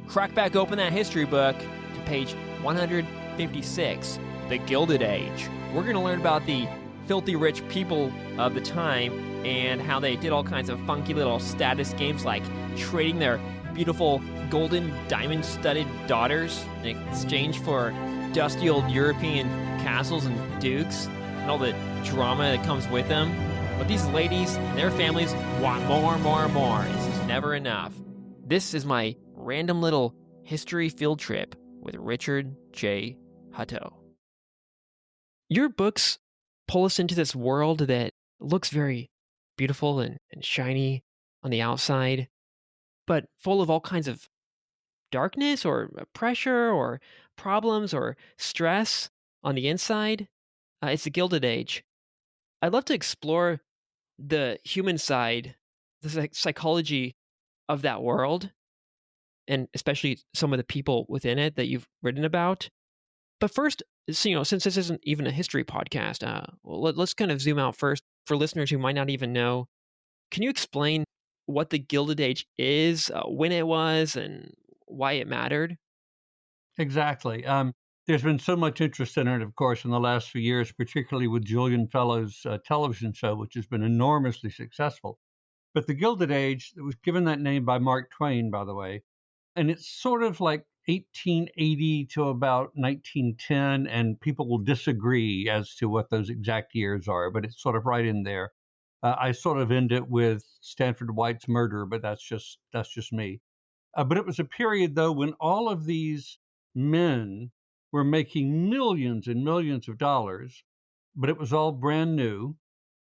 crack back open that history book to page 156, the Gilded Age. We're going to learn about the filthy rich people of the time and how they did all kinds of funky little status games like trading their beautiful golden diamond-studded daughters in exchange for dusty old European castles and dukes and all the drama that comes with them. But these ladies and their families want more and more and more. It's just never enough. This is my random little history field trip with Richard J. Hutto. Your books pull us into this world that looks very beautiful and shiny on the outside, but full of all kinds of darkness or pressure or problems or stress on the inside. It's the Gilded Age. I'd love to explore the human side, the psychology of that world, and especially some of the people within it that you've written about. But first, since this isn't even a history podcast, let's kind of zoom out first for listeners who might not even know. Can you explain what the Gilded Age is, when it was, and why it mattered? Exactly. There's been so much interest in it, of course, in the last few years, particularly with Julian Fellowes' television show, which has been enormously successful. But the Gilded Age, it was given that name by Mark Twain, by the way, and it's sort of like 1880 to about 1910, and people will disagree as to what those exact years are, but it's sort of right in there. I sort of end it with Stanford White's murder, but that's just me. But it was a period, though, when all of these men were making millions and millions of dollars, but it was all brand new.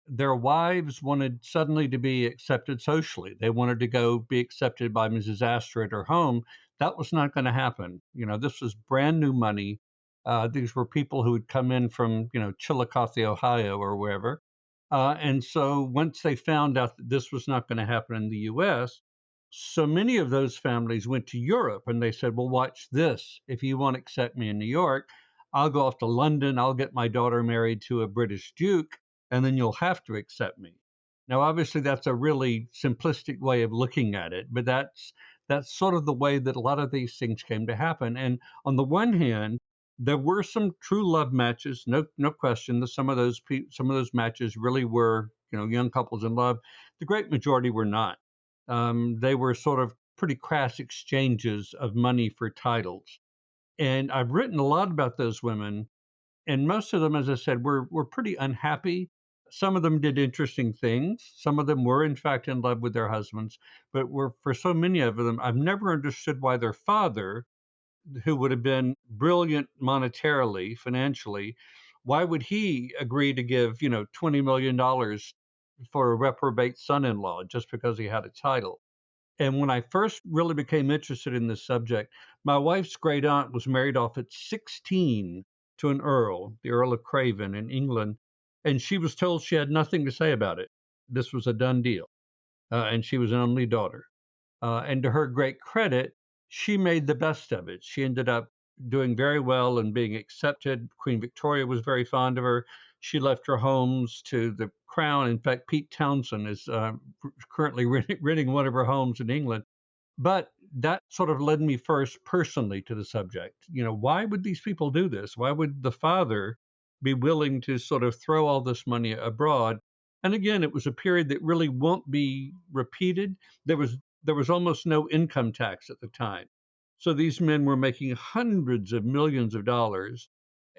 Their wives wanted suddenly to be accepted socially. They wanted to go be accepted by Mrs. Astor at her home. That was not going to happen. This was brand new money. These were people who had come in from, Chillicothe, Ohio, or wherever. And so once they found out that this was not going to happen in the U.S., so many of those families went to Europe and they said, well, watch this. If you won't accept me in New York, I'll go off to London. I'll get my daughter married to a British duke, and then you'll have to accept me. Now, obviously, that's a really simplistic way of looking at it, but that's sort of the way that a lot of these things came to happen. And on the one hand, there were some true love matches, no question. That some of those matches really were, young couples in love. The great majority were not. They were sort of pretty crass exchanges of money for titles. And I've written a lot about those women, and most of them, as I said, were pretty unhappy. Some of them did interesting things. Some of them were, in fact, in love with their husbands. But for so many of them, I've never understood why their father, who would have been brilliant monetarily, financially, why would he agree to give, $20 million for a reprobate son-in-law just because he had a title? And when I first really became interested in this subject, my wife's great aunt was married off at 16 to an earl, the Earl of Craven in England, and she was told she had nothing to say about it. This was a done deal, and she was an only daughter. And to her great credit, she made the best of it. She ended up doing very well and being accepted. Queen Victoria was very fond of her. She left her homes to the crown. In fact, Pete Townsend is currently renting one of her homes in England. But that sort of led me first personally to the subject. Why would these people do this? Why would the father be willing to sort of throw all this money abroad? And again, it was a period that really won't be repeated. There was almost no income tax at the time. So these men were making hundreds of millions of dollars,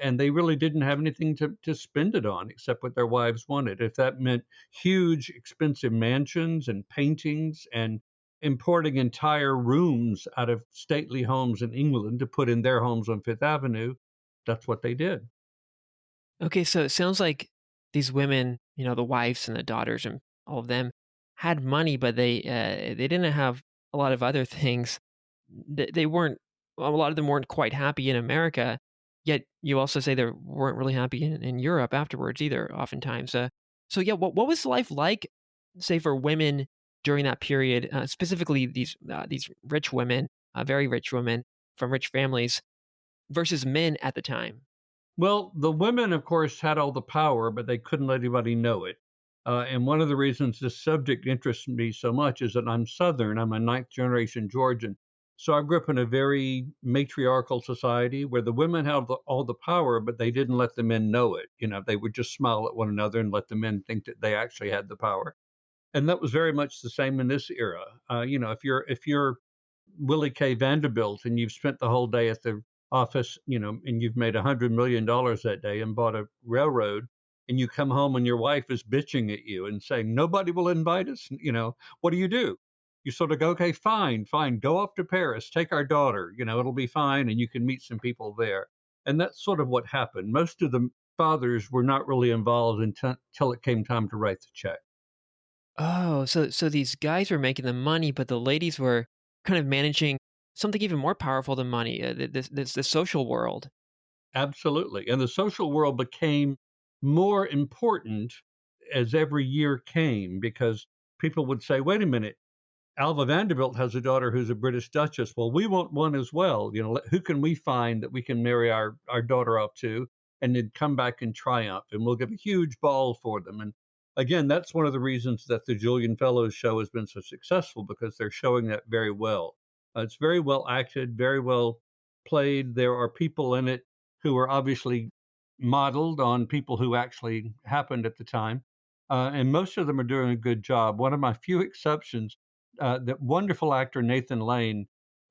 and they really didn't have anything to spend it on except what their wives wanted. If that meant huge, expensive mansions and paintings and importing entire rooms out of stately homes in England to put in their homes on Fifth Avenue, that's what they did. Okay, so it sounds like these women, the wives and the daughters and all of them had money, but they didn't have a lot of other things. They weren't. A lot of them weren't quite happy in America. Yet you also say they weren't really happy in Europe afterwards either. Oftentimes, so yeah, what was life like, say, for women during that period, specifically these rich women, very rich women from rich families, versus men at the time? Well, the women, of course, had all the power, but they couldn't let anybody know it. And one of the reasons this subject interests me so much is that I'm Southern. I'm a ninth generation Georgian. So I grew up in a very matriarchal society where the women had all the power, but they didn't let the men know it. They would just smile at one another and let the men think that they actually had the power. And that was very much the same in this era. If you're Willie K. Vanderbilt and you've spent the whole day at the office, and you've made $100 million that day and bought a railroad, and you come home and your wife is bitching at you and saying nobody will invite us, what do? You sort of go, okay, fine, fine, go up to Paris, take our daughter, it'll be fine, and you can meet some people there. And that's sort of what happened. Most of the fathers were not really involved until it came time to write the check. Oh, so these guys were making the money, but the ladies were kind of managing something even more powerful than money, the social world. Absolutely. And the social world became more important as every year came because people would say, wait a minute, Alva Vanderbilt has a daughter who's a British Duchess. Well, we want one as well. Who can we find that we can marry our daughter up to and then come back and triumph? And we'll give a huge ball for them. And again, that's one of the reasons that the Julian Fellows show has been so successful because they're showing that very well. It's very well acted, very well played. There are people in it who are obviously modeled on people who actually happened at the time. And most of them are doing a good job. One of my few exceptions, that wonderful actor Nathan Lane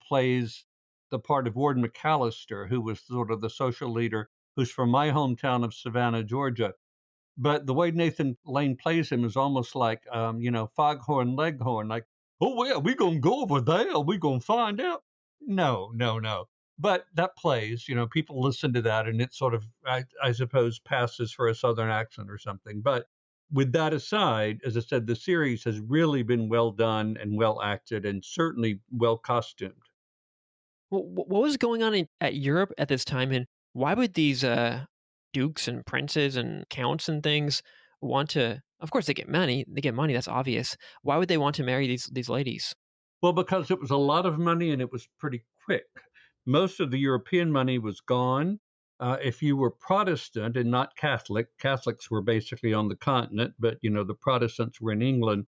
plays the part of Ward McAllister, who was sort of the social leader, who's from my hometown of Savannah, Georgia. But the way Nathan Lane plays him is almost like, Foghorn Leghorn, like, oh, yeah, we going to go over there. We going to find out. No, no, no. But that plays, people listen to that and it sort of, I suppose, passes for a Southern accent or something. But with that aside, as I said, the series has really been well done and well acted and certainly well costumed. What was going on at Europe at this time, and why would these dukes and princes and counts and things want to? Of course, they get money. They get money. That's obvious. Why would they want to marry these ladies? Well, because it was a lot of money and it was pretty quick. Most of the European money was gone. If you were Protestant and not Catholic, Catholics were basically on the continent, but the Protestants were in England.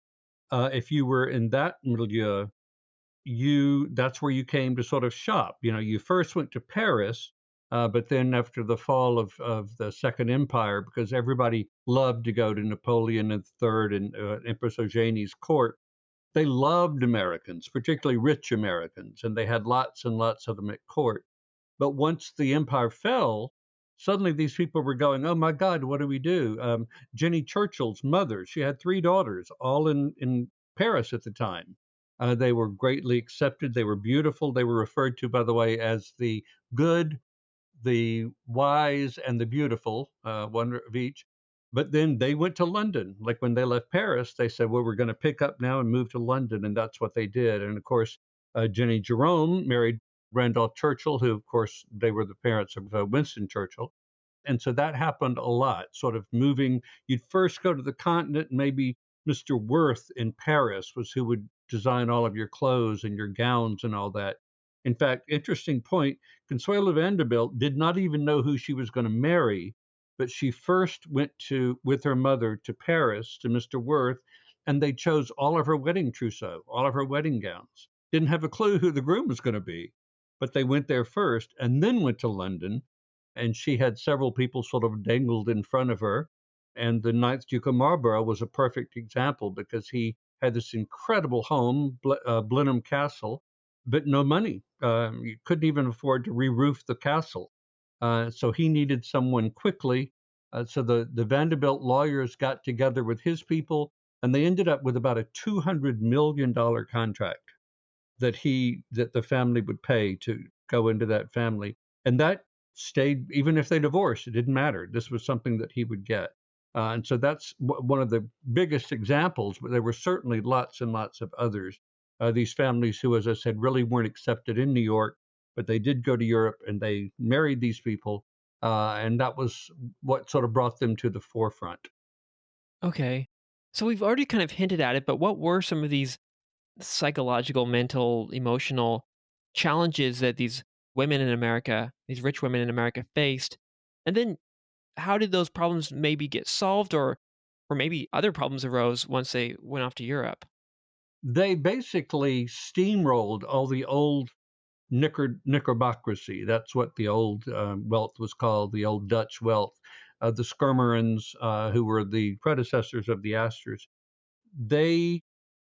If you were in that milieu, that's where you came to sort of shop. You first went to Paris, but then after the fall of the Second Empire, because everybody loved to go to Napoleon III and Empress Eugénie's court, they loved Americans, particularly rich Americans, and they had lots and lots of them at court. But once the empire fell, suddenly these people were going, "Oh my God, what do we do?" Jenny Churchill's mother, she had three daughters, all in Paris at the time. They were greatly accepted. They were beautiful. They were referred to, by the way, as the good, the wise, and the beautiful, one of each. But then they went to London. Like when they left Paris, they said, well, we're going to pick up now and move to London. And that's what they did. And of course, Jenny Jerome married Randolph Churchill, who, of course, they were the parents of Winston Churchill. And so that happened a lot, sort of moving. You'd first go to the continent, and maybe Mr. Worth in Paris was who would design all of your clothes and your gowns and all that. In fact, interesting point, Consuelo Vanderbilt did not even know who she was going to marry, but she first went with her mother to Paris to Mr. Worth, and they chose all of her wedding trousseau, all of her wedding gowns. Didn't have a clue who the groom was going to be, but they went there first and then went to London, and she had several people sort of dangled in front of her. And the Ninth Duke of Marlborough was a perfect example because he had this incredible home, Blenheim Castle, but no money. You couldn't even afford to re-roof the castle. So he needed someone quickly. So the Vanderbilt lawyers got together with his people, and they ended up with about a $200 million contract that the family would pay to go into that family, and that stayed even if they divorced. It didn't matter. This was something that he would get, and so that's one of the biggest examples. But there were certainly lots and lots of others. These families who, as I said, really weren't accepted in New York, but they did go to Europe and they married these people, and that was what sort of brought them to the forefront. Okay, so we've already kind of hinted at it, but what were some of these psychological, mental, emotional challenges that these women in America, these rich women in America faced? And then how did those problems maybe get solved, or maybe other problems arose once they went off to Europe? They basically steamrolled all the old knickerbocracy. That's what the old wealth was called, the old Dutch wealth. The Skirmerans, who were the predecessors of the Astors, they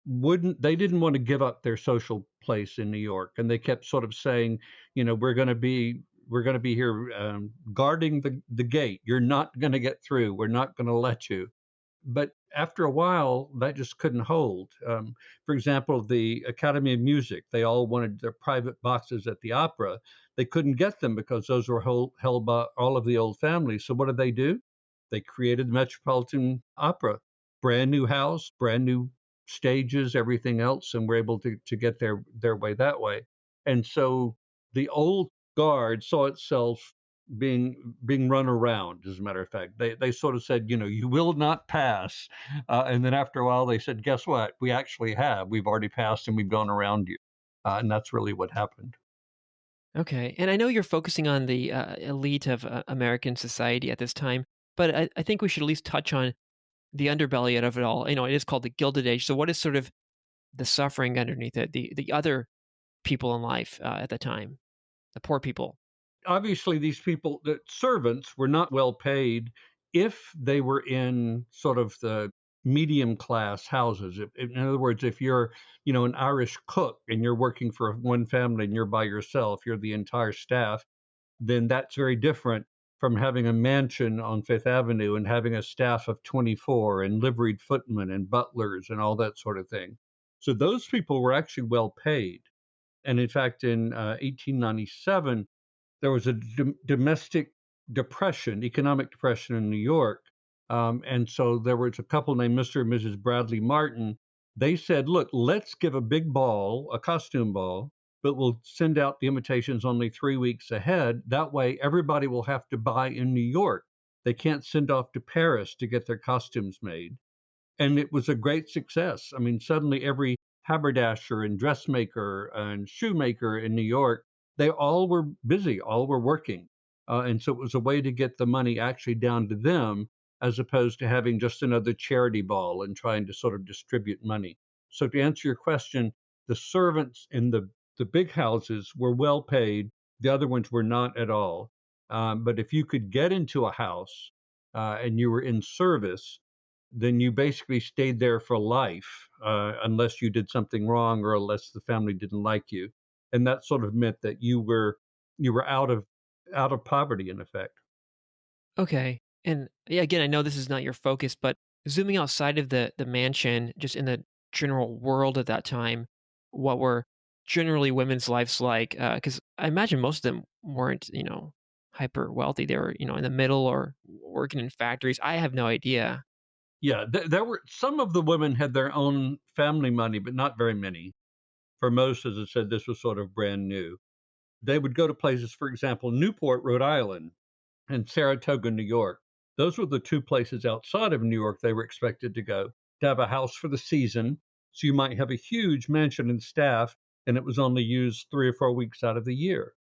they didn't want to give up their social place in New York, and they kept sort of saying, we're going to be here guarding the gate. You're not going to get through. We're not going to let you. But after a while, that just couldn't hold. For example, the Academy of Music, they all wanted their private boxes at the opera. They couldn't get them because those were held by all of the old families. So what did they do? They created the Metropolitan Opera, brand new house, brand new stages, everything else, and were able to get their way that way. And so the old guard saw itself being run around. As a matter of fact, they sort of said, you will not pass, and then after a while they said, guess what? We actually have. We've already passed, and we've gone around you, and that's really what happened. Okay. And I know you're focusing on the elite of American society at this time, but I think we should at least touch on the underbelly of it all. It is called the Gilded Age. So, what is sort of the suffering underneath it? The other people in life at the time, the poor people. Obviously, these people, the servants, were not well paid if they were in sort of the medium class houses. In other words, if you're, an Irish cook and you're working for one family and you're by yourself, you're the entire staff, then that's very different from having a mansion on Fifth Avenue and having a staff of 24 and liveried footmen and butlers and all that sort of thing. So those people were actually well paid. And in fact, in 1897, there was a domestic depression, economic depression in New York. And so there was a couple named Mr. and Mrs. Bradley Martin. They said, look, let's give a big ball, a costume ball, but we'll send out the invitations only 3 weeks ahead. That way, everybody will have to buy in New York. They can't send off to Paris to get their costumes made. And it was a great success. I mean, suddenly every haberdasher and dressmaker and shoemaker in New York, they all were busy, all were working. And so it was a way to get the money actually down to them as opposed to having just another charity ball and trying to sort of distribute money. So to answer your question, the servants in the big houses were well paid. The other ones were not at all. But if you could get into a house and you were in service, then you basically stayed there for life, unless you did something wrong or unless the family didn't like you, and that sort of meant that you were out of poverty in effect. Okay. And yeah, again, I know this is not your focus, but zooming outside of the mansion, just in the general world at that time, what were generally women's lives like? Because I imagine most of them weren't, hyper wealthy. They were, in the middle or working in factories. I have no idea. Yeah, there were some of the women had their own family money, but not very many. For most, as I said, this was sort of brand new. They would go to places, for example, Newport, Rhode Island, and Saratoga, New York. Those were the two places outside of New York they were expected to go to have a house for the season. So you might have a huge mansion and staff, and it was only used 3 or 4 weeks out of the year.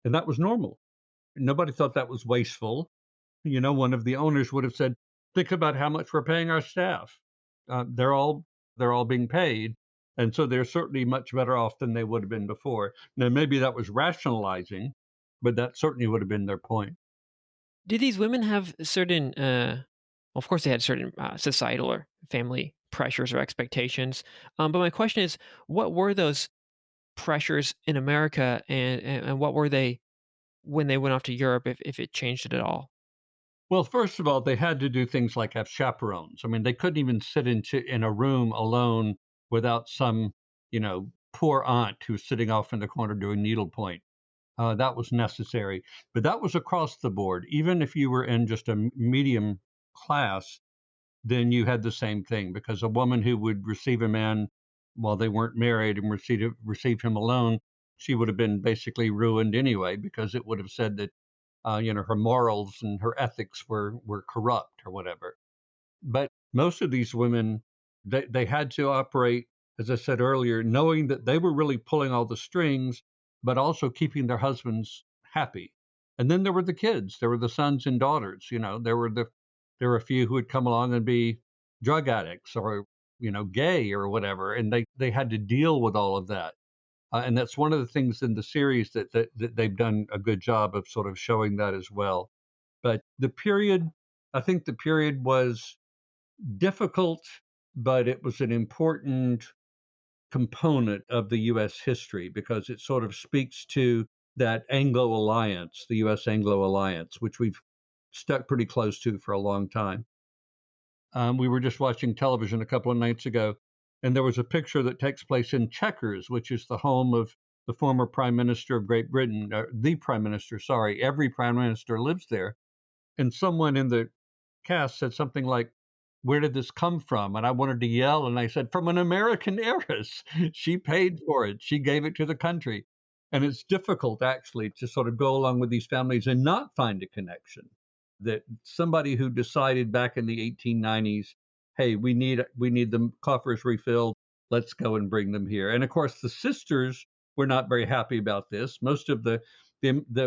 And that was normal. Nobody thought that was wasteful. One of the owners would have said, think about how much we're paying our staff. They're all being paid. And so they're certainly much better off than they would have been before. Now, maybe that was rationalizing, but that certainly would have been their point. Did these women have certain, well, of course, they had certain societal or family pressures or expectations. But my question is, what were those pressures in America, and what were they when they went off to Europe, if it changed it at all? Well, first of all, they had to do things like have chaperones. I mean, they couldn't even sit in a room alone without some, poor aunt who was sitting off in the corner doing needlepoint. That was necessary, but that was across the board. Even if you were in just a medium class, then you had the same thing because a woman who would receive a man while they weren't married and receive him alone, she would have been basically ruined anyway because it would have said that her morals and her ethics were corrupt or whatever. But most of these women, they had to operate, as I said earlier, knowing that they were really pulling all the strings, but also keeping their husbands happy. And then there were the kids. There were the sons and daughters. There were a few who would come along and be drug addicts or gay or whatever, and they had to deal with all of that. And that's one of the things in the series that they've done a good job of sort of showing that as well. But the period, I think the period was difficult, but it was an important component of the U.S. history because it sort of speaks to that Anglo alliance, the U.S. Anglo alliance, which we've stuck pretty close to for a long time. We were just watching television a couple of nights ago, and there was a picture that takes place in Chequers, which is the home of the former Prime Minister of Great Britain, the Prime Minister, sorry, every Prime Minister lives there. And someone in the cast said something like, "Where did this come from?" And I wanted to yell, and I said, "From an American heiress. She paid for it. She gave it to the country." And it's difficult actually to sort of go along with these families and not find a connection. That somebody who decided back in the 1890s, hey, we need the coffers refilled. Let's go and bring them here. And of course, the sisters were not very happy about this. Most of the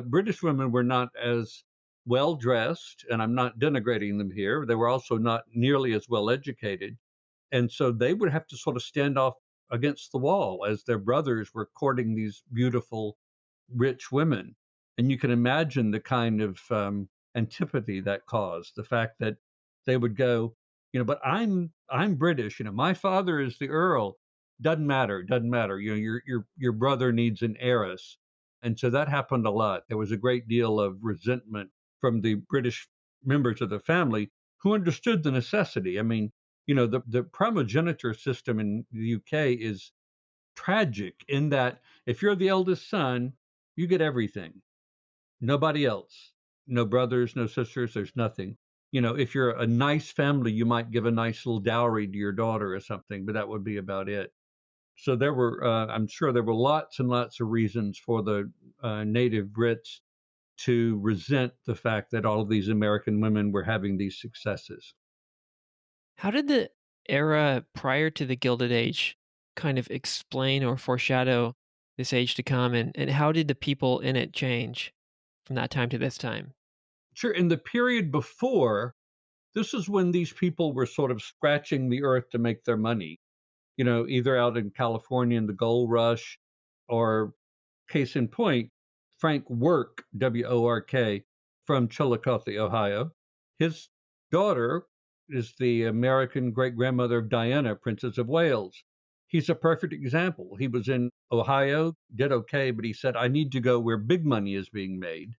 British women were not as well dressed, and I'm not denigrating them here. They were also not nearly as well educated. And so they would have to sort of stand off against the wall as their brothers were courting these beautiful, rich women. And you can imagine the kind of antipathy that caused. The fact that they would go, but I'm British. My father is the Earl. Doesn't matter. Doesn't matter. Your brother needs an heiress. And so that happened a lot. There was a great deal of resentment from the British members of the family who understood the necessity. I mean, the primogeniture system in the UK is tragic in that if you're the eldest son, you get everything. Nobody else. No brothers, no sisters, there's nothing. If you're a nice family, you might give a nice little dowry to your daughter or something, but that would be about it. So I'm sure there were lots and lots of reasons for the native Brits to resent the fact that all of these American women were having these successes. How did the era prior to the Gilded Age kind of explain or foreshadow this age to come, and how did the people in it change from that time to this time? Sure, in the period before, this is when these people were sort of scratching the earth to make their money, either out in California in the gold rush, or case in point, Frank Work, Work, from Chillicothe, Ohio. His daughter is the American great grandmother of Diana, Princess of Wales. He's a perfect example. He was in Ohio, did okay, but he said, I need to go where big money is being made.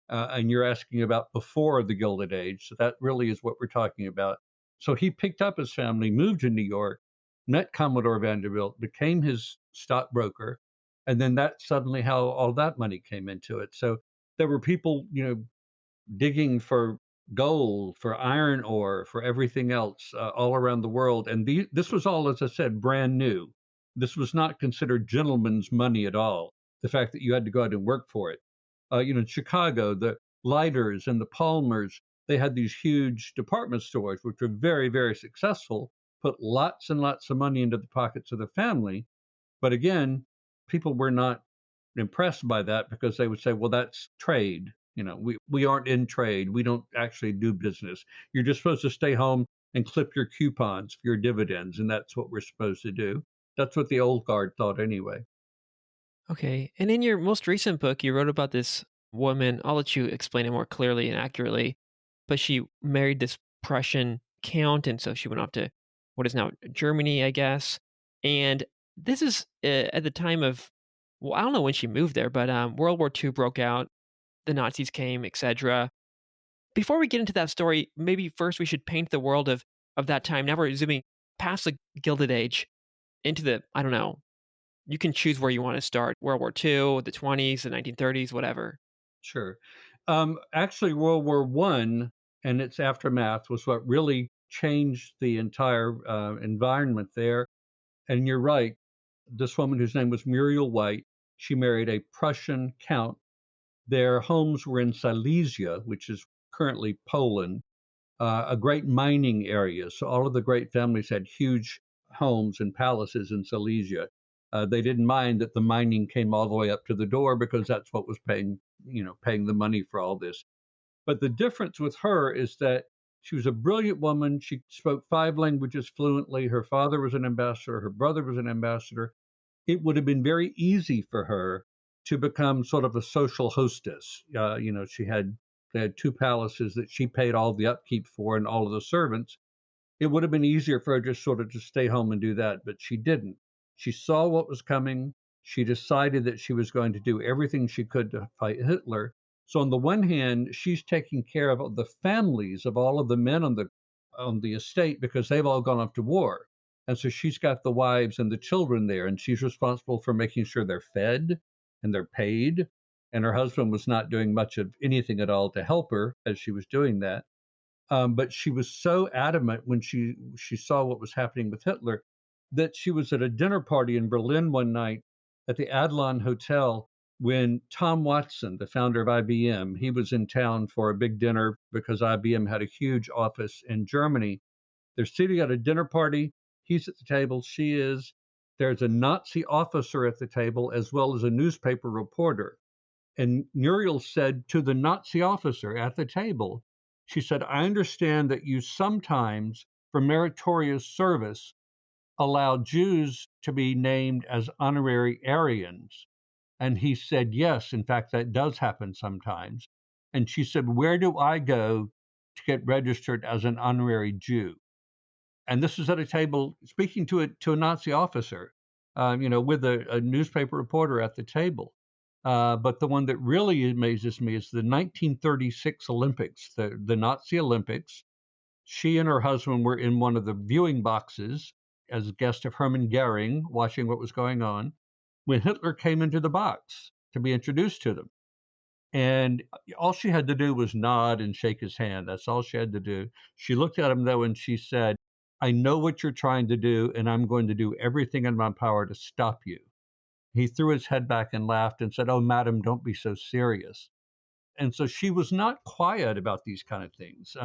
And you're asking about before the Gilded Age. So that really is what we're talking about. So he picked up his family, moved to New York, met Commodore Vanderbilt, became his stockbroker, and then that's suddenly how all that money came into it. So there were people, digging for gold, for iron ore, for everything else all around the world. And this was all, as I said, brand new. This was not considered gentleman's money at all. The fact that you had to go out and work for it. In Chicago, the Lighters and the Palmers, they had these huge department stores, which were very, very successful, put lots and lots of money into the pockets of the family. But again, people were not impressed by that because they would say, well, that's trade. We aren't in trade. We don't actually do business. You're just supposed to stay home and clip your coupons for your dividends. And that's what we're supposed to do. That's what the old guard thought anyway. Okay. And in your most recent book, you wrote about this woman. I'll let you explain it more clearly and accurately. But she married this Prussian count, and so she went off to what is now Germany, I guess. And this is at the time of, well, I don't know when she moved there, but World War II broke out, the Nazis came, etc. Before we get into that story, maybe first we should paint the world of that time. Now we're zooming past the Gilded Age into the, I don't know, you can choose where you want to start. World War II, the 20s, the 1930s, whatever. Sure. Actually, World War One and its aftermath was what really changed the entire environment there. And you're right. This woman, whose name was Muriel White, she married a Prussian count. Their homes were in Silesia, which is currently Poland, a great mining area. So all of the great families had huge homes and palaces in Silesia. They didn't mind that the mining came all the way up to the door because that's what was paying the money for all this. But the difference with her is that she was a brilliant woman. She spoke 5 languages fluently. Her father was an ambassador. Her brother was an ambassador. it would have been very easy for her to become sort of a social hostess. They had two palaces that she paid all the upkeep for and all of the servants. It would have been easier for her just sort of to stay home and do that, but she didn't. She saw what was coming. She decided that she was going to do everything she could to fight Hitler. So on the one hand, she's taking care of the families of all of the men on the estate because they've all gone off to war. And so she's got the wives and the children there, and she's responsible for making sure they're fed and they're paid. And her husband was not doing much of anything at all to help her as she was doing that. But she was so adamant when she saw what was happening with Hitler that she was at a dinner party in Berlin one night at the Adlon Hotel when Tom Watson, the founder of IBM, he was in town for a big dinner because IBM had a huge office in Germany. They're sitting at a dinner party. He's at the table. She is. There's a Nazi officer at the table as well as a newspaper reporter. And Muriel said to the Nazi officer at the table, she said, I understand that you sometimes, for meritorious service, allow Jews to be named as honorary Aryans. And he said, yes, in fact, that does happen sometimes. And she said, where do I go to get registered as an honorary Jew? And this is at a table speaking to a Nazi officer, with a newspaper reporter at the table. But the one that really amazes me is the 1936 Olympics, the Nazi Olympics. She and her husband were in one of the viewing boxes as a guest of Hermann Goering, watching what was going on, when Hitler came into the box to be introduced to them. And all she had to do was nod and shake his hand. That's all she had to do. She looked at him, though, and she said, I know what you're trying to do, and I'm going to do everything in my power to stop you. He threw his head back and laughed and said, oh, madam, don't be so serious. And so she was not quiet about these kind of things.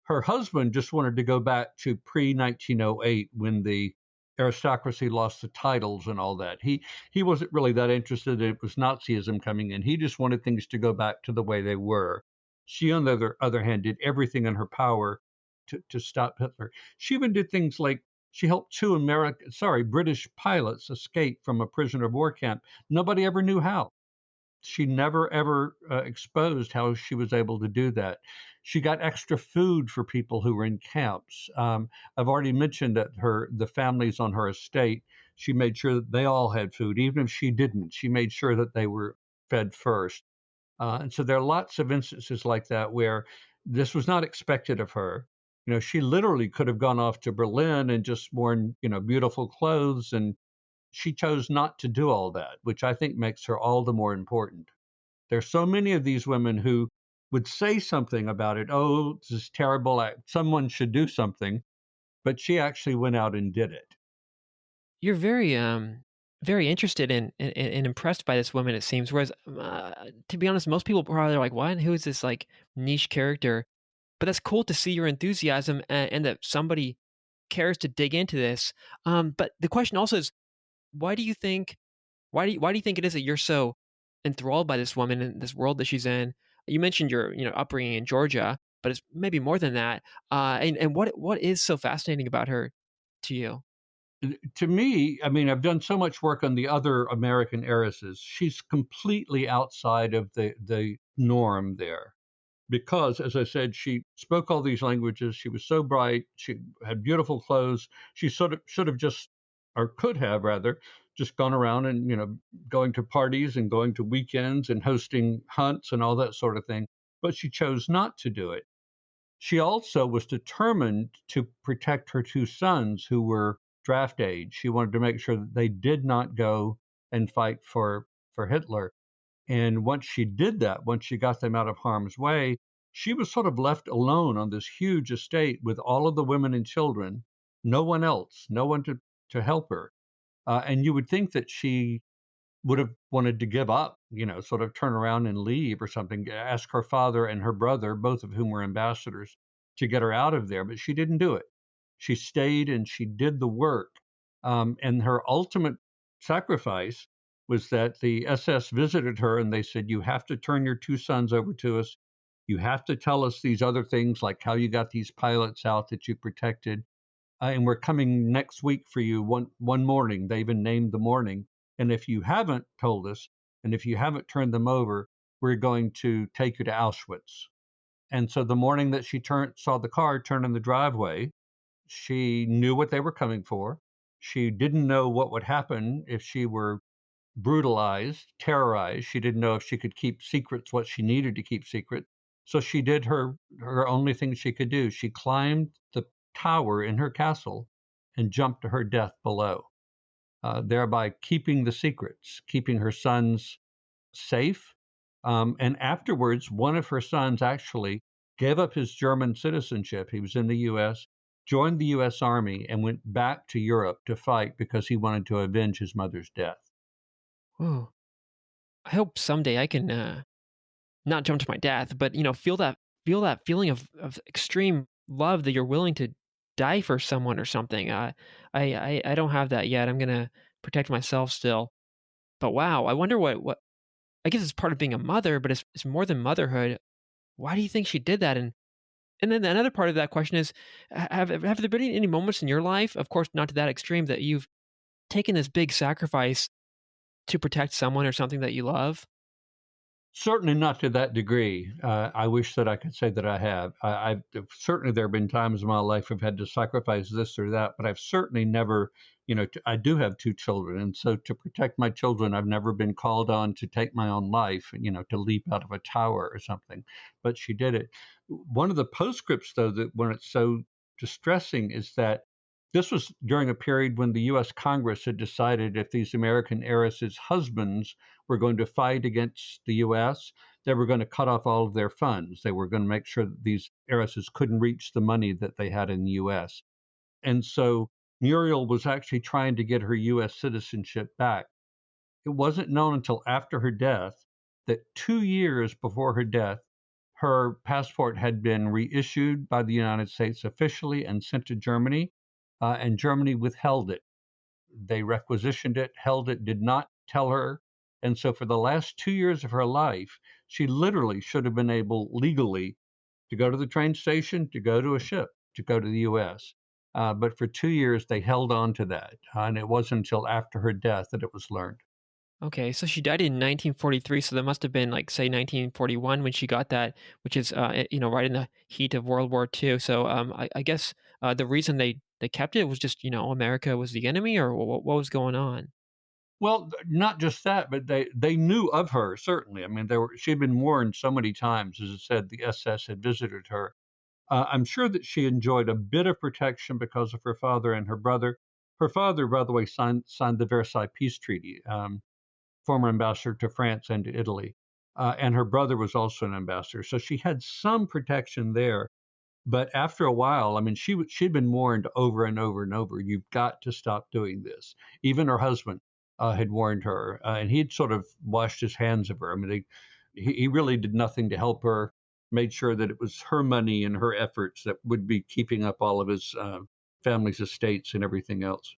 Her husband just wanted to go back to pre-1908 when the aristocracy lost the titles and all that. He wasn't really that interested. It was Nazism coming in. He just wanted things to go back to the way they were. She, on the other hand, did everything in her power to stop Hitler. She even did things like she helped two British pilots escape from a prisoner of war camp. Nobody ever knew how. She never ever exposed how she was able to do that. She got extra food for people who were in camps. I've already mentioned that the families on her estate, she made sure that they all had food, even if she didn't. She made sure that they were fed first. And so there are lots of instances like that where this was not expected of her. She literally could have gone off to Berlin and just worn, beautiful clothes, and she chose not to do all that, which I think makes her all the more important. There's so many of these women who would say something about it. Oh, this is terrible. Someone should do something. But she actually went out and did it. You're very interested and impressed by this woman, it seems. Whereas, to be honest, most people probably are like, what? Who is this like niche character? But that's cool to see your enthusiasm and that somebody cares to dig into this. But the question also is, why do you think it is that you're so enthralled by this woman and this world that she's in? You mentioned your upbringing in Georgia, but it's maybe more than that. And what is so fascinating about her to you? To me, I mean, I've done so much work on the other American heiresses. She's completely outside of the norm there. Because, as I said, she spoke all these languages. She was so bright. She had beautiful clothes. She sort of should have just, or could have rather, just gone around and, going to parties and going to weekends and hosting hunts and all that sort of thing. But she chose not to do it. She also was determined to protect her two sons who were draft age. She wanted to make sure that they did not go and fight for Hitler. And once she did that, once she got them out of harm's way, she was sort of left alone on this huge estate with all of the women and children, no one else, no one to help her. And you would think that she would have wanted to give up, sort of turn around and leave or something, ask her father and her brother, both of whom were ambassadors, to get her out of there. But she didn't do it. She stayed and she did the work. And her ultimate sacrifice was that the SS visited her and they said, you have to turn your two sons over to us. You have to tell us these other things, like how you got these pilots out that you protected. And we're coming next week for you one morning. They even named the morning. And if you haven't told us, and if you haven't turned them over, we're going to take you to Auschwitz. And so the morning that she saw the car turn in the driveway, she knew what they were coming for. She didn't know what would happen if she were brutalized, terrorized. She didn't know if she could keep secrets, what she needed to keep secret. So she did her only thing she could do. She climbed the tower in her castle and jumped to her death below, thereby keeping the secrets, keeping her sons safe. And afterwards, one of her sons actually gave up his German citizenship. He was in the U.S., joined the U.S. Army, and went back to Europe to fight because he wanted to avenge his mother's death. Whoa. I hope someday I can not jump to my death, but feel that feeling of extreme love that you're willing to die for someone or something. I don't have that yet. I'm gonna protect myself still. But wow, I wonder what I guess it's part of being a mother, but it's more than motherhood. Why do you think she did that? And then another part of that question is, have there been any moments in your life, of course not to that extreme, that you've taken this big sacrifice to protect someone or something that you love? Certainly not to that degree. I wish that I could say that I have. I've certainly there have been times in my life I've had to sacrifice this or that, but I've certainly never, I do have two children, and so to protect my children, I've never been called on to take my own life, to leap out of a tower or something. But she did it. One of the postscripts, though, that when it's so distressing is that this was during a period when the U.S. Congress had decided if these American heiresses' husbands were going to fight against the U.S., they were going to cut off all of their funds. They were going to make sure that these heiresses couldn't reach the money that they had in the U.S. And so Muriel was actually trying to get her U.S. citizenship back. It wasn't known until after her death that 2 years before her death, her passport had been reissued by the United States officially and sent to Germany, and Germany withheld it. They requisitioned it, held it, did not tell her. And so for the last 2 years of her life, she literally should have been able legally to go to the train station, to go to a ship, to go to the US. But for 2 years, they held on to that. And it wasn't until after her death that it was learned. Okay, so she died in 1943, so that must have been like say 1941 when she got that, which is right in the heat of World War II. So I guess the reason they kept it was just America was the enemy, or what was going on? Well, not just that, but they knew of her, certainly. I mean, she had been warned so many times. As I said, the SS had visited her. I'm sure that she enjoyed a bit of protection because of her father and her brother. Her father, by the way, signed the Versailles Peace Treaty, former ambassador to France and to Italy. And her brother was also an ambassador. So she had some protection there. But after a while, I mean, she'd been warned over and over and over, you've got to stop doing this. Even her husband had warned her, and he'd sort of washed his hands of her. I mean, he really did nothing to help her, made sure that it was her money and her efforts that would be keeping up all of his family's estates and everything else.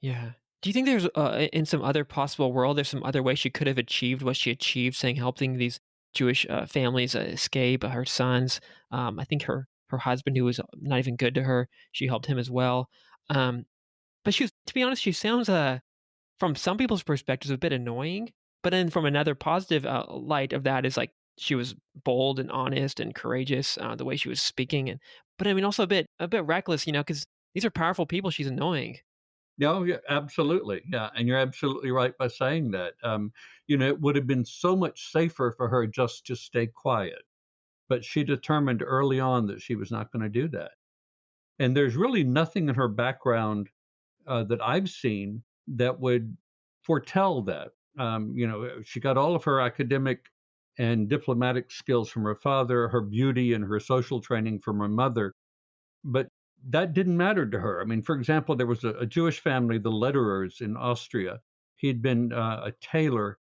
Yeah. Do you think there's in some other possible world, there's some other way she could have achieved what she achieved, saying helping these Jewish families escape, her sons? I think her husband, who was not even good to her, she helped him as well. Um, but to be honest, she sounds from some people's perspectives a bit annoying. But then from another positive light of that is like she was bold and honest and courageous, the way she was speaking, but I mean also a bit reckless, because these are powerful people. She's annoying. No, yeah, absolutely. Yeah. And you're absolutely right by saying that. It would have been so much safer for her just to stay quiet. But she determined early on that she was not going to do that. And there's really nothing in her background that I've seen that would foretell that. She got all of her academic and diplomatic skills from her father, her beauty and her social training from her mother, but that didn't matter to her. I mean, for example, there was a Jewish family, the Lederers in Austria. He'd been a tailor.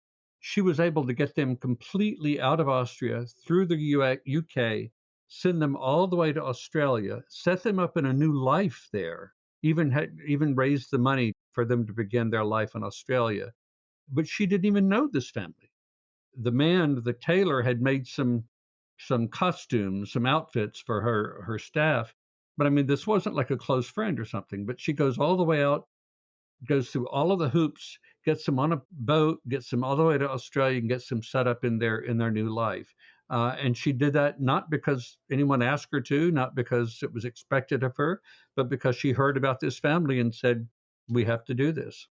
She was able to get them completely out of Austria through the UK, send them all the way to Australia, set them up in a new life there, even raised the money for them to begin their life in Australia. But she didn't even know this family. The man, the tailor, had made some costumes, some outfits for her staff. But I mean, this wasn't like a close friend or something. But she goes all the way out, goes through all of the hoops, gets them on a boat, gets them all the way to Australia, and gets them set up in their new life. And she did that not because anyone asked her to, not because it was expected of her, but because she heard about this family and said, "We have to do this."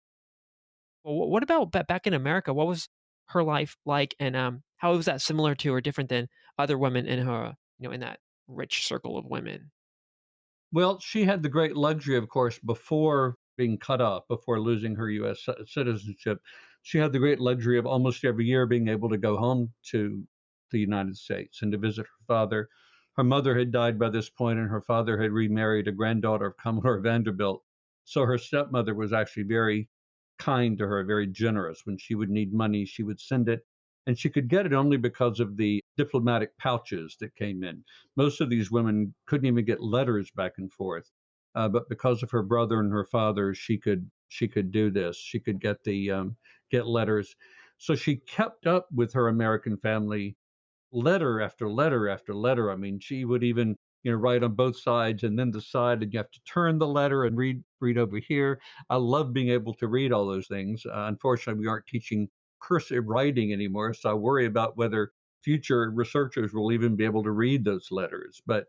Well, what about back in America? What was her life like, and how was that similar to or different than other women in her, in that rich circle of women? Well, she had the great luxury, of course, before being cut off, before losing her U.S. Citizenship. She had the great luxury of almost every year being able to go home to the United States and to visit her father. Her mother had died by this point, and her father had remarried a granddaughter of Commodore Vanderbilt. So her stepmother was actually very kind to her, very generous. When she would need money, she would send it, and she could get it only because of the diplomatic pouches that came in. Most of these women couldn't even get letters back and forth, but because of her brother and her father, she could do this. She could get letters. So she kept up with her American family letter after letter after letter. I mean, she would even, write on both sides and then the side, and you have to turn the letter and read over here. I love being able to read all those things. Unfortunately, we aren't teaching cursive writing anymore, so I worry about whether future researchers will even be able to read those letters. But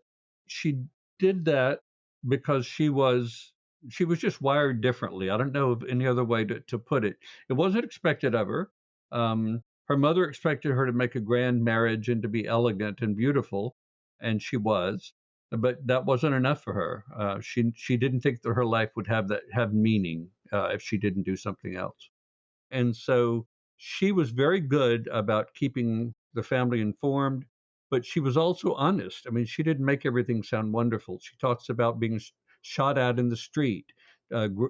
she did that because she was just wired differently. I don't know of any other way to put it. It wasn't expected of her. Her mother expected her to make a grand marriage and to be elegant and beautiful, and she was, but that wasn't enough for her. She didn't think that her life would have meaning if she didn't do something else. And so she was very good about keeping the family informed, but she was also honest. I mean, she didn't make everything sound wonderful. She talks about being shot at in the street,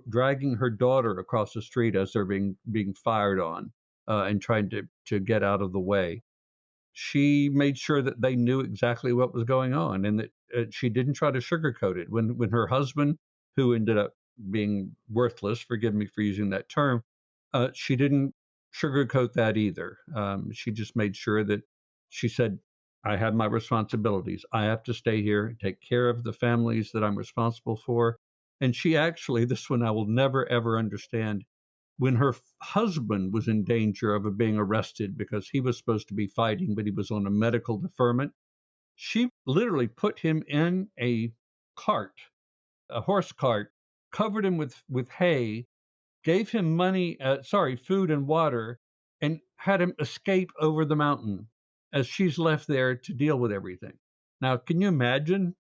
dragging her daughter across the street as they're being fired on, and trying to get out of the way. She made sure that they knew exactly what was going on, and that she didn't try to sugarcoat it. When her husband, who ended up being worthless, forgive me for using that term, she didn't sugarcoat that either. She just made sure that she said, "I have my responsibilities. I have to stay here and take care of the families that I'm responsible for." And she actually, this one I will never ever understand, when her husband was in danger of being arrested because he was supposed to be fighting, but he was on a medical deferment, she literally put him in a cart, a horse cart, covered him with hay, gave him money, food and water, and had him escape over the mountain as she's left there to deal with everything. Now, can you imagine?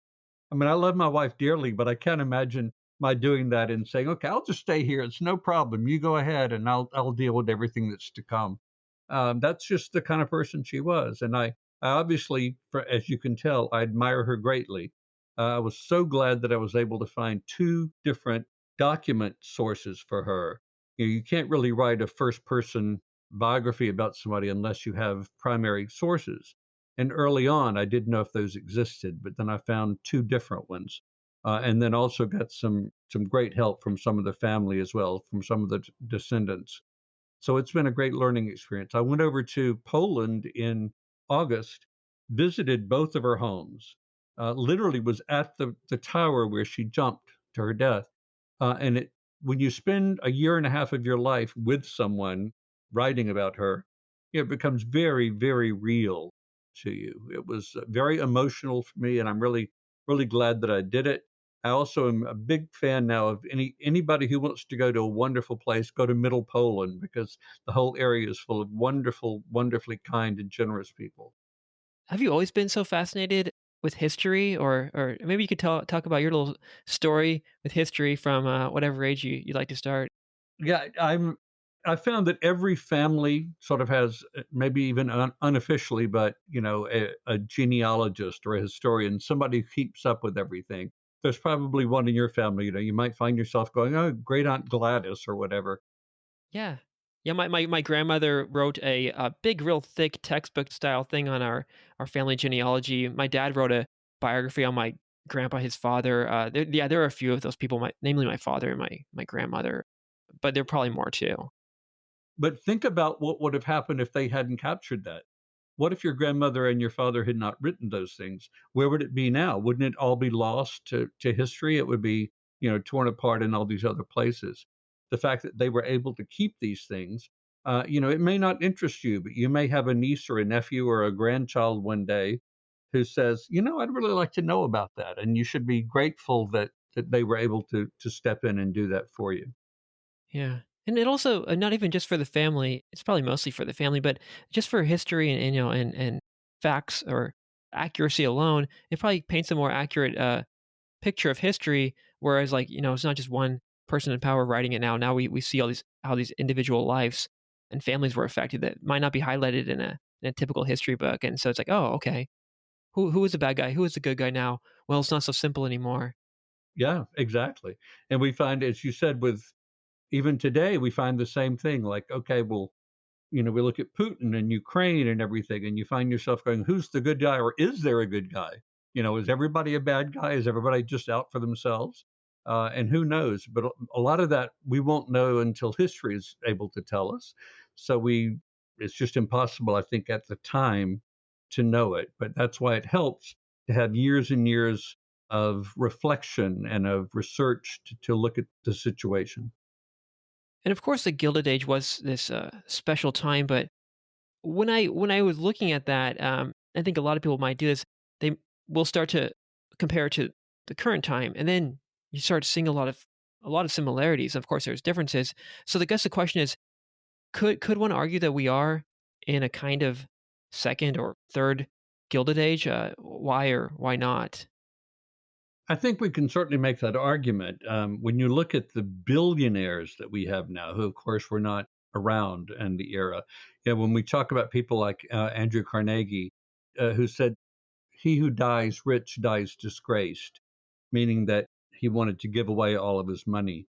I mean, I love my wife dearly, but I can't imagine my doing that and saying, "Okay, I'll just stay here. It's no problem. You go ahead, and I'll deal with everything that's to come." That's just the kind of person she was, and I obviously, as you can tell, I admire her greatly. I was so glad that I was able to find two different document sources for her. You can't really write a first person biography about somebody unless you have primary sources. And early on, I didn't know if those existed, but then I found two different ones, and then also got some great help from some of the family as well, from some of the descendants. So it's been a great learning experience. I went over to Poland in August, visited both of her homes, literally was at the tower where she jumped to her death. And when you spend a year and a half of your life with someone writing about her, it becomes very, very real to you. It was very emotional for me, and I'm really, really glad that I did it. I also am a big fan now of anybody who wants to go to a wonderful place, go to Middle Poland because the whole area is full of wonderful, wonderfully kind and generous people. Have you always been so fascinated with history, or maybe you could talk about your little story with history from whatever age you'd like to start? Yeah, I found that every family sort of has, maybe even unofficially, but a genealogist or a historian, somebody who keeps up with everything. There's probably one in your family. You might find yourself going, "Oh, Great Aunt Gladys" or whatever. Yeah. Yeah, my grandmother wrote a big, real thick textbook style thing on our family genealogy. My dad wrote a biography on my grandpa, his father. There are a few of those people, namely my father and my grandmother, but there are probably more too. But think about what would have happened if they hadn't captured that. What if your grandmother and your father had not written those things? Where would it be now? Wouldn't it all be lost to history? It would be, torn apart in all these other places. the fact that they were able to keep these things. It may not interest you, but you may have a niece or a nephew or a grandchild one day who says, I'd really like to know about that. And you should be grateful that they were able to step in and do that for you. Yeah. And it also, not even just for the family, it's probably mostly for the family, but just for history and and facts or accuracy alone, it probably paints a more accurate picture of history. Whereas, like, it's not just one person in power writing it now. Now we see all these, how these individual lives and families were affected that might not be highlighted in a typical history book. And so it's like, oh, okay, who was the bad guy? Who is the good guy now? Well, it's not so simple anymore. Yeah, exactly. And we find, as you said, with even today, we find the same thing. Like, okay, well, we look at Putin and Ukraine and everything, and you find yourself going, who's the good guy, or is there a good guy? Is everybody a bad guy? Is everybody just out for themselves? And who knows? But a lot of that we won't know until history is able to tell us. So it's just impossible, I think, at the time to know it. But that's why it helps to have years and years of reflection and of research to look at the situation. And of course, the Gilded Age was this special time. But when I was looking at that, I think a lot of people might do this. They will start to compare it to the current time, and then you start seeing a lot of similarities. Of course, there's differences. So I guess the question is, could one argue that we are in a kind of second or third Gilded Age? Why or why not? I think we can certainly make that argument. When you look at the billionaires that we have now, who, of course, were not around in the era, when we talk about people like Andrew Carnegie, who said, he who dies rich dies disgraced, meaning that he wanted to give away all of his money.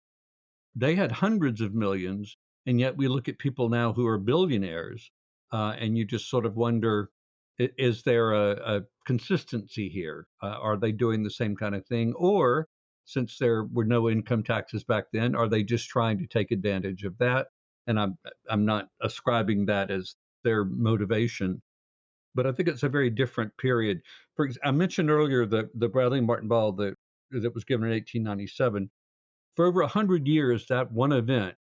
They had hundreds of millions, and yet we look at people now who are billionaires, and you just sort of wonder, is there a consistency here? Are they doing the same kind of thing? Or since there were no income taxes back then, are they just trying to take advantage of that? And I'm not ascribing that as their motivation, but I think it's a very different period. I mentioned earlier the Bradley Martin Ball that was given in 1897. For over 100 years, that one event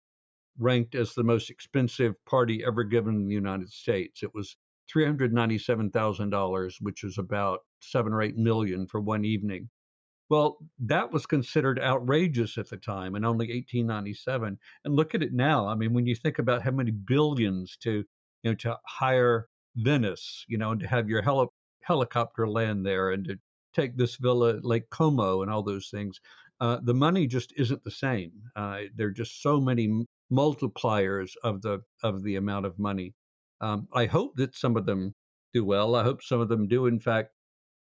ranked as the most expensive party ever given in the United States. It was $397,000, which is about 7 or 8 million for one evening. Well, that was considered outrageous at the time in only 1897. And look at it now. I mean, when you think about how many billions to hire Venice, and to have your helicopter land there, and to take this villa at Lake Como and all those things, the money just isn't the same. There are just so many multipliers of the amount of money. I hope that some of them do well. I hope some of them do, in fact,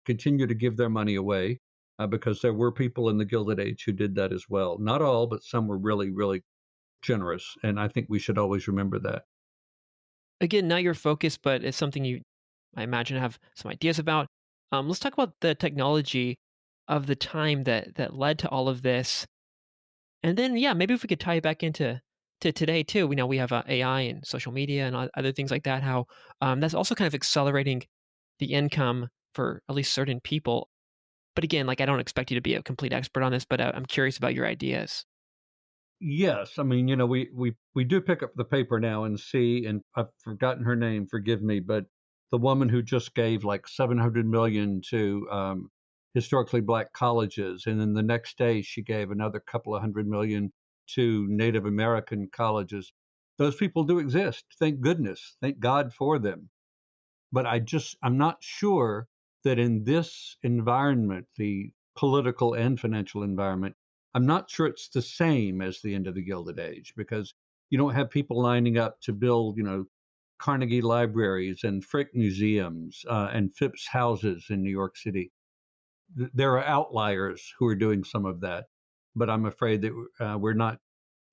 continue to give their money away, because there were people in the Gilded Age who did that as well. Not all, but some were really, really generous. And I think we should always remember that. Again, not your focus, but it's something you, I imagine, have some ideas about. Let's talk about the technology of the time that led to all of this, and then yeah, maybe if we could tie it back into to today too. We know we have AI and social media and other things like that. How that's also kind of accelerating the income for at least certain people. But again, like, I don't expect you to be a complete expert on this, but I'm curious about your ideas. Yes, I mean, we do pick up the paper now and see, and I've forgotten her name, forgive me, but the woman who just gave like 700 million to historically black colleges, and then the next day she gave another couple of 100 million to Native American colleges. Those people do exist. Thank goodness. Thank God for them. But I'm not sure that in this environment, the political and financial environment, I'm not sure it's the same as the end of the Gilded Age, because you don't have people lining up to build, Carnegie libraries and Frick museums, and Phipps houses in New York City. There are outliers who are doing some of that, but I'm afraid that we're not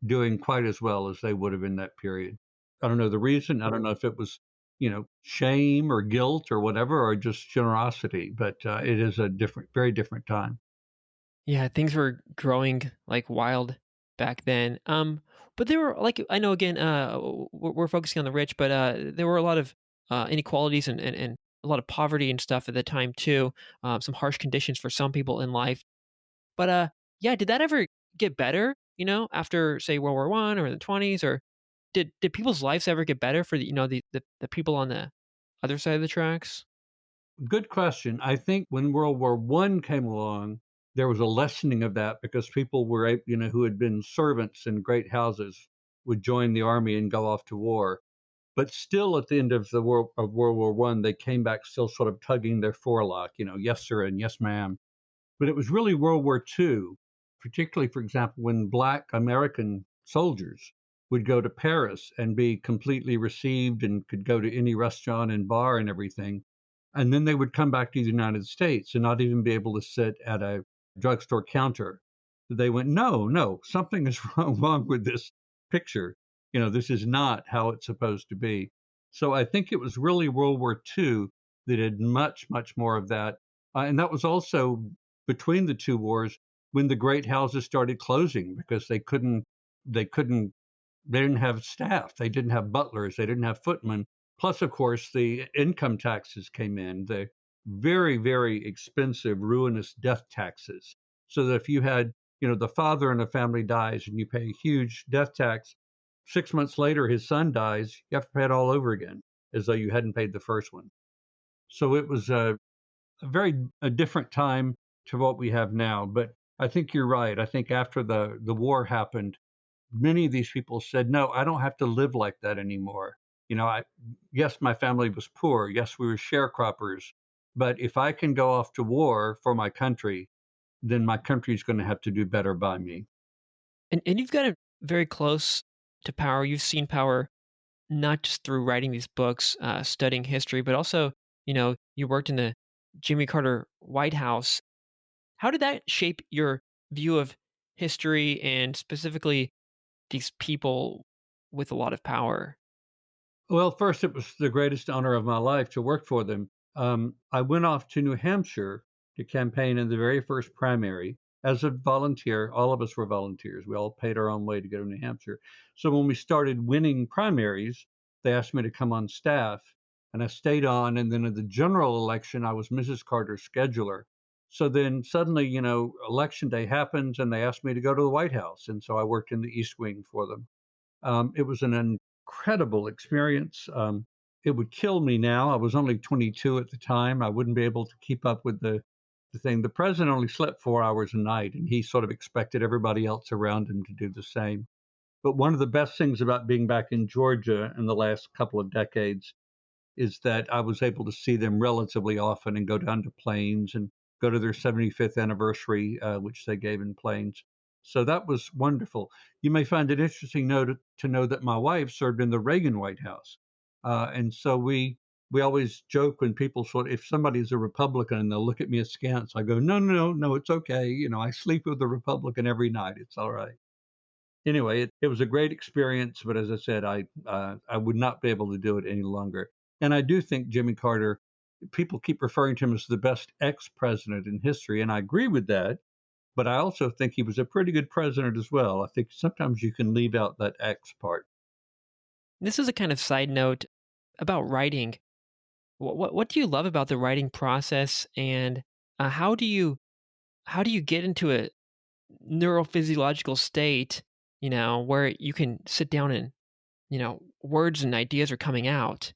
doing quite as well as they would have in that period. I don't know the reason. I don't know if it was, shame or guilt or whatever, or just generosity, but it is a different, very different time. Yeah, things were growing like wild back then. But there were, like, I know again, we're focusing on the rich, but there were a lot of inequalities and a lot of poverty and stuff at the time too. Some harsh conditions for some people in life. But yeah, did that ever get better after say World War One or the 20s, or did people's lives ever get better for the people on the other side of the tracks? Good question. I think when World War One came along, there was a lessening of that because people were, who had been servants in great houses would join the army and go off to war. But still, at the end of the World War One, they came back still sort of tugging their forelock, yes sir and yes ma'am. But it was really World War II, particularly, for example, when Black American soldiers would go to Paris and be completely received and could go to any restaurant and bar and everything. And then they would come back to the United States and not even be able to sit at a drugstore counter. They went, no, no, something is wrong with this picture. This is not how it's supposed to be. So I think it was really World War II that did much, much more of that. And that was also between the two wars when the great houses started closing because they couldn't they didn't have staff, they didn't have butlers, they didn't have footmen. Plus, of course, the income taxes came in, the very, very expensive, ruinous death taxes. So that if you had, the father in a family dies and you pay a huge death tax, 6 months later his son dies, you have to pay it all over again, as though you hadn't paid the first one. So it was a different time to what we have now. But I think you're right. I think after the war happened, many of these people said, "No, I don't have to live like that anymore." Yes, my family was poor. Yes, we were sharecroppers. But if I can go off to war for my country, then my country's going to have to do better by me. And you've got it very close to power. You've seen power not just through writing these books, studying history, but also, you worked in the Jimmy Carter White House. How did that shape your view of history and specifically these people with a lot of power? Well, first, it was the greatest honor of my life to work for them. I went off to New Hampshire to campaign in the very first primary as a volunteer. All of us were volunteers. We all paid our own way to go to New Hampshire. So when we started winning primaries, they asked me to come on staff, and I stayed on. And then in the general election, I was Mrs. Carter's scheduler. So then suddenly, election day happens, and they asked me to go to the White House. And so I worked in the East Wing for them. It was an incredible experience. It would kill me now. I was only 22 at the time. I wouldn't be able to keep up with the thing. The president only slept 4 hours a night, and he sort of expected everybody else around him to do the same. But one of the best things about being back in Georgia in the last couple of decades is that I was able to see them relatively often and go down to Plains and go to their 75th anniversary, which they gave in Plains. So that was wonderful. You may find it interesting to know that my wife served in the Reagan White House, and so we always joke when people if somebody's a Republican and they'll look at me askance, I go, no, no, no, no, it's okay. I sleep with a Republican every night. It's all right. Anyway, it was a great experience, but as I said, I would not be able to do it any longer. And I do think Jimmy Carter, people keep referring to him as the best ex-president in history, and I agree with that. But I also think he was a pretty good president as well. I think sometimes you can leave out that ex part. This is a kind of side note about writing. What do you love about the writing process, and how do you get into a neurophysiological state, where you can sit down and words and ideas are coming out?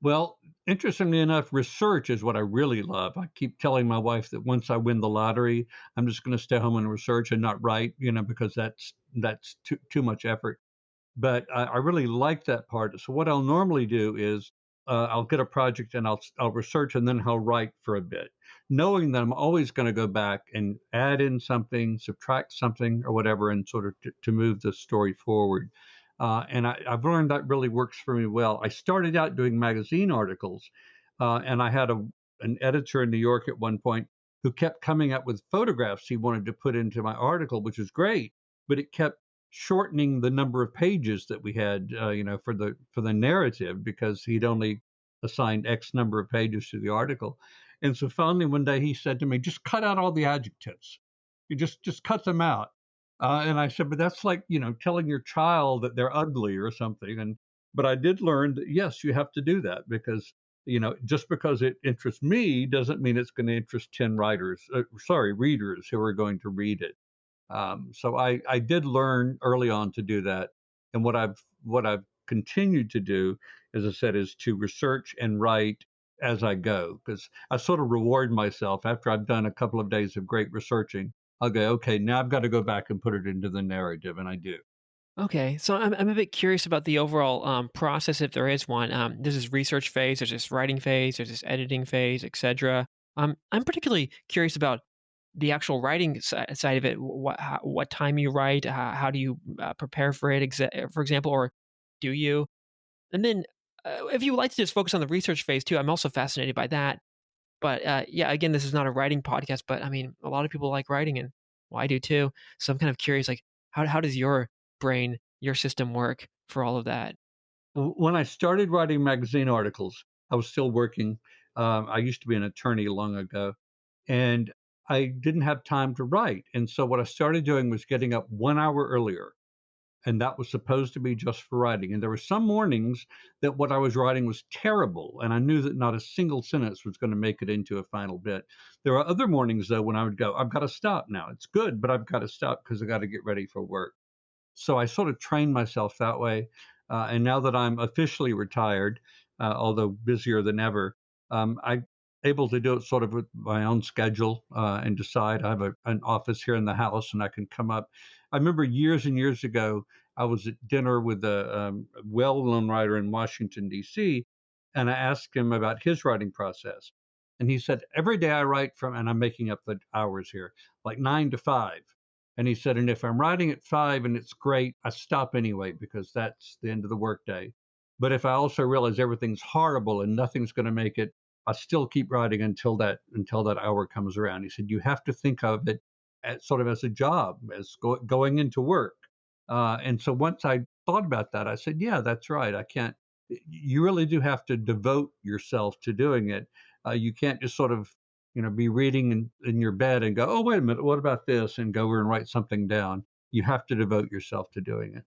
Well, interestingly enough, research is what I really love. I keep telling my wife that once I win the lottery, I'm just going to stay home and research and not write, because that's too much effort. But I really like that part. So what I'll normally do is I'll get a project and I'll research and then I'll write for a bit, knowing that I'm always going to go back and add in something, subtract something, or whatever, and sort of to move the story forward. And I've learned that really works for me well. I started out doing magazine articles, and I had an editor in New York at one point who kept coming up with photographs he wanted to put into my article, which was great, but it kept shortening the number of pages that we had, for the narrative because he'd only assigned X number of pages to the article. And so finally one day he said to me, "Just cut out all the adjectives. You just cut them out." And I said, "But that's like telling your child that they're ugly or something." But I did learn that yes, you have to do that because just because it interests me doesn't mean it's going to interest 10 readers who are going to read it. So I did learn early on to do that. And what I've continued to do, as I said, is to research and write as I go, because I sort of reward myself after I've done a couple of days of great researching. I'll go, okay, now I've got to go back and put it into the narrative, and I do. Okay, so I'm a bit curious about the overall process, if there is one. There's this research phase, there's this writing phase, there's this editing phase, etc. I'm particularly curious about the actual writing side of it. What time you write? How do you prepare for it? For example, or do you? And then, if you would like to just focus on the research phase too, I'm also fascinated by that. But yeah, again, this is not a writing podcast, but I mean, a lot of people like writing, and well, I do too. So I'm kind of curious, like, how does your brain, your system work for all of that? When I started writing magazine articles, I was still working. I used to be an attorney long ago, and I didn't have time to write. And so what I started doing was getting up 1 hour earlier, and that was supposed to be just for writing. And there were some mornings that what I was writing was terrible, and I knew that not a single sentence was going to make it into a final bit. There were other mornings, though, when I would go, I've got to stop now. It's good, but I've got to stop because I got to get ready for work. So I sort of trained myself that way. And now that I'm officially retired, although busier than ever, I'm able to do it sort of with my own schedule and decide. I have an office here in the house, and I can come up. I remember years and years ago, I was at dinner with a well-known writer in Washington, D.C., and I asked him about his writing process. And he said, every day I write from, and I'm making up the hours here, like 9 to 5. And he said, and if I'm writing at 5 and it's great, I stop anyway because that's the end of the workday. But if I also realize everything's horrible and nothing's going to make it, I still keep writing until that hour comes around. He said, you have to think of it as sort of as a job, as going into work. And so once I thought about that, I said, yeah, that's right. I can't. You really do have to devote yourself to doing it. You can't just sort of be reading in your bed and go, oh, wait a minute, what about this? And go over and write something down. You have to devote yourself to doing it.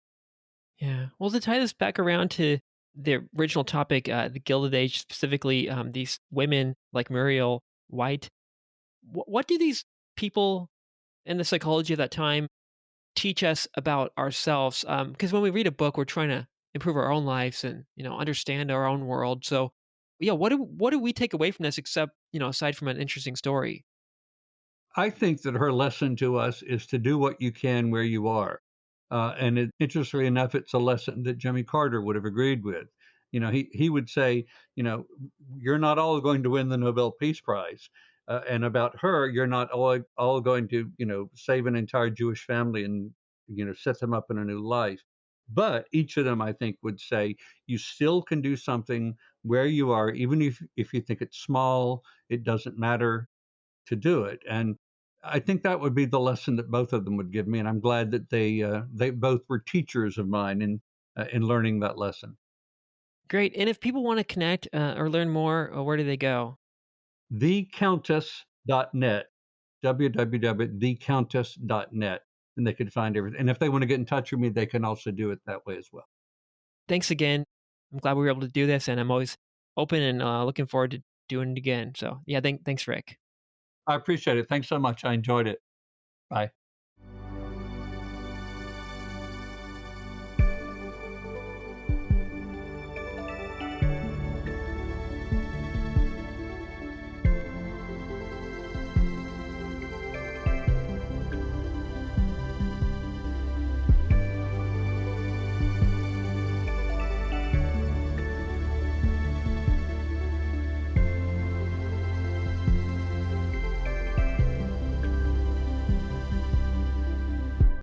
Yeah. Well, to tie this back around to the original topic, the Gilded Age, specifically, these women like Muriel White. What do these people in the psychology of that time teach us about ourselves? Because when we read a book, we're trying to improve our own lives and understand our own world. So, yeah, what do we take away from this, except aside from an interesting story? I think that her lesson to us is to do what you can where you are. Interestingly enough, it's a lesson that Jimmy Carter would have agreed with. He would say, you know, you're not all going to win the Nobel Peace Prize. And about her, you're not all going to, save an entire Jewish family and, set them up in a new life. But each of them, I think, would say you still can do something where you are, even if you think it's small, it doesn't matter to do it. And I think that would be the lesson that both of them would give me. And I'm glad that they both were teachers of mine in learning that lesson. Great. And if people want to connect or learn more, where do they go? TheCountess.net, www.thecountess.net, and they can find everything. And if they want to get in touch with me, they can also do it that way as well. Thanks again. I'm glad we were able to do this, and I'm always open and looking forward to doing it again. So, yeah, thanks, Rick. I appreciate it. Thanks so much. I enjoyed it. Bye.